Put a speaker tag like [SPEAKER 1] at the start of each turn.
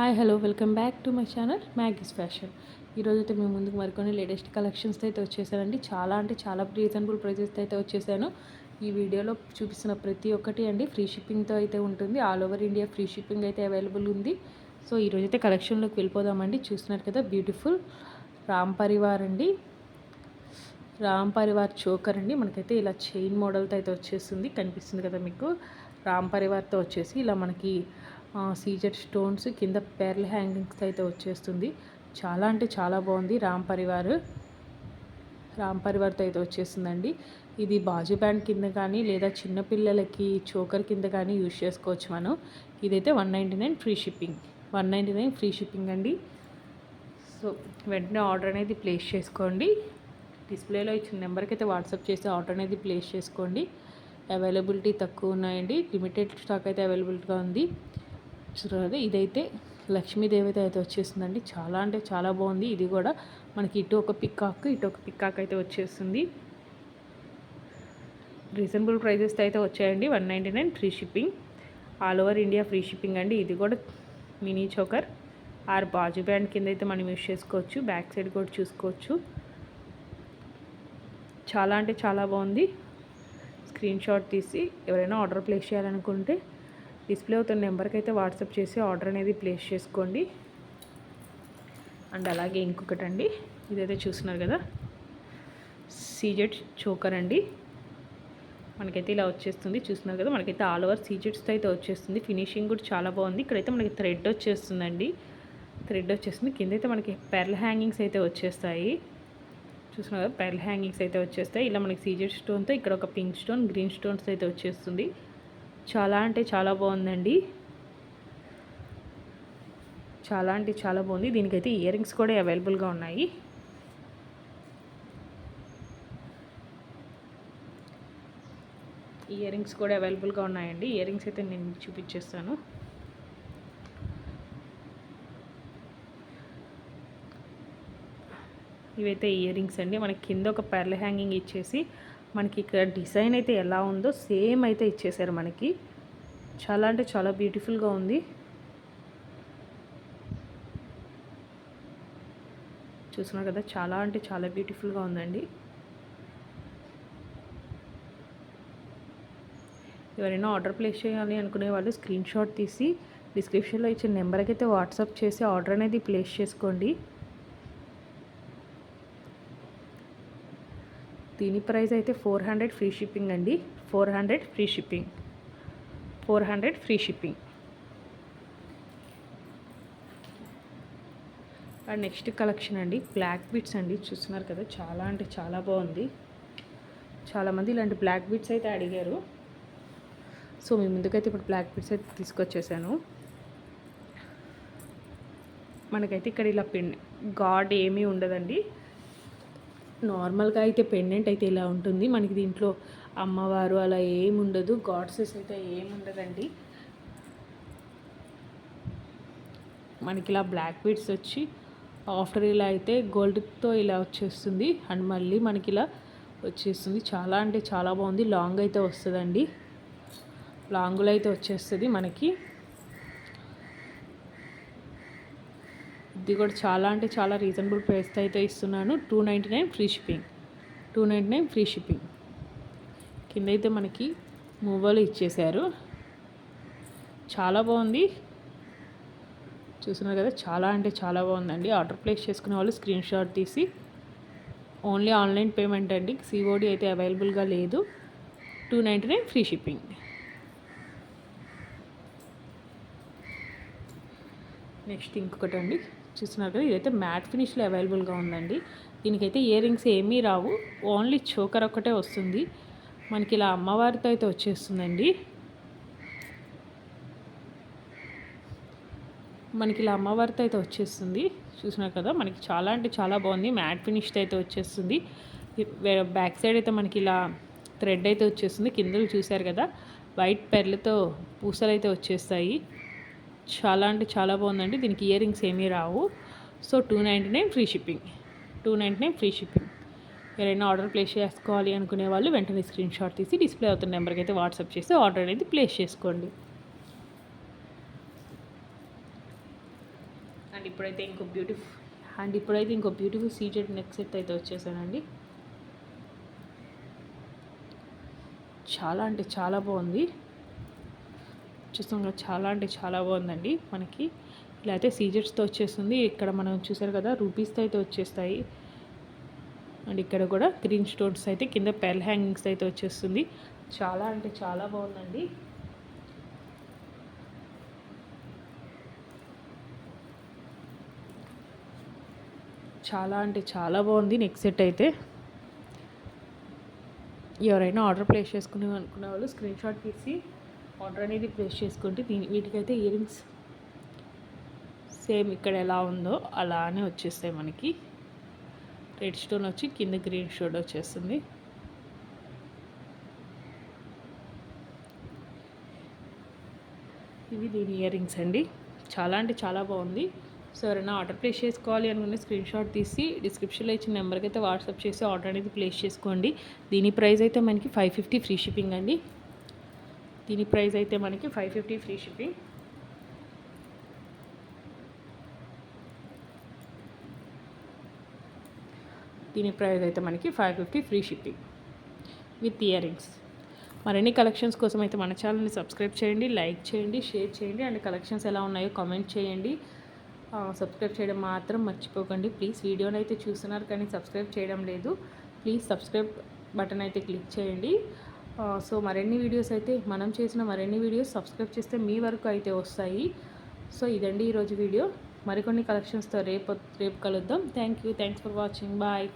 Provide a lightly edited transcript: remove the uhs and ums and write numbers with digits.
[SPEAKER 1] Hi hello welcome back to my channel Maggie's fashion. ఈరోజైతే మేము ముందుకు మరికొన్ని లేటెస్ట్ కలెక్షన్స్తో అయితే వచ్చేసానండి. చాలా అంటే చాలా రీజనబుల్ ప్రైజెస్తో అయితే వచ్చేసాను. ఈ వీడియోలో చూపిస్తున్న ప్రతి ఒక్కటి అండి ఫ్రీ షిప్పింగ్తో అయితే ఉంటుంది. All over India free shipping అయితే అవైలబుల్ ఉంది. సో ఈరోజైతే కలెక్షన్లోకి వెళ్ళిపోదామండి. చూస్తున్నారు కదా, బ్యూటిఫుల్ రామ్ పరివార్ అండి, రామ్ పరివార్ చోకర్ అండి. మనకైతే ఇలా చైన్ మోడల్తో అయితే వచ్చేస్తుంది, కనిపిస్తుంది కదా మీకు. రామ్ పరివార్తో వచ్చేసి ఇలా మనకి సీజెడ్ స్టోన్స్ కింద పెర్ల్ హ్యాంగింగ్స్ అయితే వచ్చేస్తుంది. చాలా అంటే చాలా బాగుంది. రామ్ పరివార్తో అయితే వచ్చేస్తుందండి. ఇది బాజు బ్యాండ్ కింద కానీ లేదా చిన్నపిల్లలకి చోకర్ కింద కానీ యూజ్ చేసుకోవచ్చు మనం. ఇదైతే 199 ఫ్రీ షిప్పింగ్, 199 ఫ్రీ షిప్పింగ్ అండి. సో వెంటనే ఆర్డర్ అనేది ప్లేస్ చేసుకోండి. డిస్ప్లేలో ఇచ్చిన నెంబర్కి అయితే వాట్సాప్ చేసి ఆర్డర్ అనేది ప్లేస్ చేసుకోండి. అవైలబిలిటీ తక్కువ ఉన్నాయండి, లిమిటెడ్ స్టాక్ అయితే అవైలబిలిటీగా ఉంది. చూడండి, ఇదైతే లక్ష్మీదేవి అయితే వచ్చేస్తుందండి. చాలా అంటే చాలా బాగుంది. ఇది కూడా మనకి ఇటు ఒక పికాక్ అయితే వచ్చేస్తుంది. రీజనబుల్ ప్రైజెస్ అయితే వచ్చాయండి. 199 free shipping, all over India free shipping అండి. ఇది కూడా mini choker are Baju band కింద అయితే మనం యూజ్ చేసుకోవచ్చు. బ్యాక్ సైడ్ కూడా చూసుకోవచ్చు. చాలా అంటే చాలా బాగుంది. స్క్రీన్ షాట్ తీసి ఎవరైనా ఆర్డర్ ప్లేస్ చేయాలనుకుంటే డిస్ప్లే అవుతున్న నెంబర్కి అయితే వాట్సాప్ చేసి ఆర్డర్ అనేది ప్లేస్ చేసుకోండి. అండ్ అలాగే ఇంకొకటి అండి, ఇదైతే చూస్తున్నారు కదా, సీజెడ్ చోకర్ అండి. మనకైతే ఇలా వచ్చేస్తుంది. చూస్తున్నారు కదా, మనకైతే ఆల్ ఓవర్ సీజెడ్స్తో అయితే వచ్చేస్తుంది. ఫినిషింగ్ కూడా చాలా బాగుంది. ఇక్కడైతే మనకి థ్రెడ్ వచ్చేస్తుందండి, కింద అయితే మనకి పెర్ల్ హ్యాంగింగ్స్ అయితే వచ్చేస్తాయి. చూస్తున్నారు కదా, పెర్ల్ హ్యాంగింగ్స్ అయితే వచ్చేస్తాయి. ఇలా మనకి సీజెడ్ స్టోన్తో ఇక్కడ ఒక పింక్ స్టోన్, గ్రీన్ స్టోన్స్ అయితే వచ్చేస్తుంది. చాలా అంటే చాలా బాగుందండి. చాలా అంటే చాలా బాగుంది. దీనికైతే ఇయర్ రింగ్స్ కూడా అవైలబుల్గా ఉన్నాయి. ఉన్నాయండి. ఇయర్ రింగ్స్ అయితే నేను చూపించేస్తాను. ఇవైతే ఇయర్ రింగ్స్ అండి. మనకి కింద ఒక పెర్ల్ హ్యాంగింగ్ ఇచ్చేసి మనకి ఇక్కడ డిజైన్ అయితే ఎలా ఉందో సేమ్ అయితే ఇచ్చేసారు మనకి. చాలా అంటే చాలా బ్యూటిఫుల్గా ఉంది. చూస్తున్నారు కదా, చాలా అంటే చాలా బ్యూటిఫుల్గా ఉందండి. ఎవరైనా ఆర్డర్ ప్లేస్ చేయాలి అనుకునే వాళ్ళు స్క్రీన్ షాట్ తీసి డిస్క్రిప్షన్లో ఇచ్చిన నెంబర్కి అయితే వాట్సాప్ చేసి ఆర్డర్ అనేది ప్లేస్ చేసుకోండి. దీని ప్రైస్ అయితే 400 ఫ్రీ షిప్పింగ్ అండి. 400 free shipping. And next collection అండి, బ్లాక్ బీట్స్ అండి. చూస్తున్నారు కదా, చాలా అంటే చాలా బాగుంది. చాలామంది ఇలాంటి బ్లాక్ బీట్స్ అయితే అడిగారు. సో మీ ముందుకైతే ఇప్పుడు బ్లాక్ బీట్స్ అయితే తీసుకొచ్చేసాను. మనకైతే ఇక్కడ ఇలా గాడ్ ఏమీ ఉండదండి. నార్మల్గా అయితే పెండెంట్ అయితే ఇలా ఉంటుంది. మనకి దీంట్లో అమ్మవారు అలా ఏమి ఉండదు, గాడ్సెస్ అయితే ఏమి ఉండదండి. మనకి ఇలా బ్లాక్ బీడ్స్ వచ్చి ఆఫ్టర్ ఇలా అయితే గోల్డ్తో ఇలా వచ్చేస్తుంది. అండ్ మళ్ళీ మనకి ఇలా వచ్చేస్తుంది. చాలా అంటే చాలా బాగుంది. లాంగ్ అయితే వస్తుందండి, లాంగ్లో అయితే వచ్చేస్తుంది మనకి. ఇది కూడా చాలా అంటే చాలా రీజనబుల్ ప్రైస్తో అయితే ఇస్తున్నాను. 299 ఫ్రీ షిప్పింగ్. కింద అయితే మనకి మూవలు ఇచ్చేశారు. చాలా బాగుంది. చూస్తున్నారు కదా, చాలా అంటే చాలా బాగుందండి. ఆర్డర్ ప్లేస్ చేసుకునే వాళ్ళు స్క్రీన్ షాట్ తీసి, ఓన్లీ ఆన్లైన్ పేమెంట్ అండి, సిఓడి అయితే అవైలబుల్గా లేదు. 299 ఫ్రీ షిప్పింగ్. నెక్స్ట్ ఇంకొకటి అండి, చూస్తున్నారు కదా, ఇదైతే మ్యాట్ ఫినిష్లో అవైలబుల్గా ఉందండి. దీనికైతే ఇయర్ రింగ్స్ ఏమీ రావు, ఓన్లీ చోకర్ ఒక్కటే వస్తుంది. మనకి ఇలా అమ్మవారితో అయితే వచ్చేస్తుందండి. చూస్తున్నారు కదా, మనకి చాలా అంటే చాలా బాగుంది. మ్యాట్ ఫినిష్తో అయితే వచ్చేస్తుంది. బ్యాక్ సైడ్ అయితే మనకి ఇలా థ్రెడ్ అయితే వచ్చేస్తుంది. కిందలు చూశారు కదా, వైట్ పెర్లతో పూసలు అయితే వచ్చేస్తాయి. చాలా అంటే చాలా బాగుందండి. దీనికి ఇయర్ రింగ్స్ ఏమీ రావు. So 299 free shipping. ఎవరైనా ఆర్డర్ ప్లేస్ చేసుకోవాలి అనుకునే వాళ్ళు వెంటనే స్క్రీన్ షాట్ తీసి డిస్ప్లే అవుతున్న నెంబర్కి అయితే వాట్సాప్ చేసి ఆర్డర్ అనేది ప్లేస్ చేసుకోండి. అండ్ ఇప్పుడైతే ఇంకో బ్యూటిఫుల్ సీజెడ్ నెక్ సెట్ అయితే వచ్చేసానండి. చాలా అంటే చాలా బాగుంది. చూస్తాం కదా, చాలా అంటే చాలా బాగుందండి. మనకి ఇలా అయితే సీజెట్స్తో వచ్చేస్తుంది. ఇక్కడ మనం చూసారు కదా, రూపీస్తో అయితే వచ్చేస్తాయి. అండ్ ఇక్కడ కూడా గ్రీన్ స్టోన్స్ అయితే కింద పెర్ల్ హ్యాంగింగ్స్ అయితే వచ్చేస్తుంది. చాలా అంటే చాలా బాగుందండి. చాలా అంటే చాలా బాగుంది నెక్ సెట్ అయితే. ఎవరైనా ఆర్డర్ ప్లేస్ చేసుకునే అనుకునే వాళ్ళు స్క్రీన్ షాట్ తీసి ఆర్డర్ అనేది ప్లేస్ చేసుకుంటే వీటికైతే ఇయర్ రింగ్స్ సేమ్ ఇక్కడ ఎలా ఉందో అలానే వచ్చేస్తాయి. మనకి రెడ్ స్టోన్ వచ్చి కింద గ్రీన్ స్టోన్ వచ్చేస్తుంది. ఇవి దీని ఇయర్ రింగ్స్ అండి. చాలా అంటే చాలా బాగుంది. సో ఎవరైనా ఆర్డర్ ప్లేస్ చేసుకోవాలి అనుకుంటే స్క్రీన్ షాట్ తీసి డిస్క్రిప్షన్లో ఇచ్చిన నెంబర్కి అయితే వాట్సాప్ చేసి ఆర్డర్ అనేది ప్లేస్ చేసుకోండి. దీని ప్రైస్ అయితే మనకి 550 ఫ్రీ షిప్పింగ్ అండి. దీని ప్రైస్ అయితే మనకి 550 ఫ్రీ షిప్పింగ్. దీని ప్రైస్ అయితే మనకి 550 free shipping with ear rings. మరిన్ని కలెక్షన్స్ కోసం అయితే మన ఛానల్ని సబ్స్క్రైబ్ చేయండి, లైక్ చేయండి, షేర్ చేయండి. అండ్ కలెక్షన్స్ ఎలా ఉన్నాయో కామెంట్ చేయండి. సబ్స్క్రైబ్ చేయడం మాత్రం మర్చిపోకండి ప్లీజ్. వీడియోని అయితే చూస్తున్నారు కానీ సబ్స్క్రైబ్ చేయడం లేదు. ప్లీజ్ సబ్స్క్రైబ్ బటన్ అయితే క్లిక్ చేయండి. సో మరిన్ని వీడియోస్ అయితే మనం చేసిన మరిన్ని వీడియోస్ సబ్స్క్రైబ్ చేస్తే మీ వరకు అయితే వస్తాయి. సో ఇదండి ఈరోజు వీడియో. మరికొన్ని కలెక్షన్స్తో రేపు కలుద్దాం. Thanks for watching. బాయ్.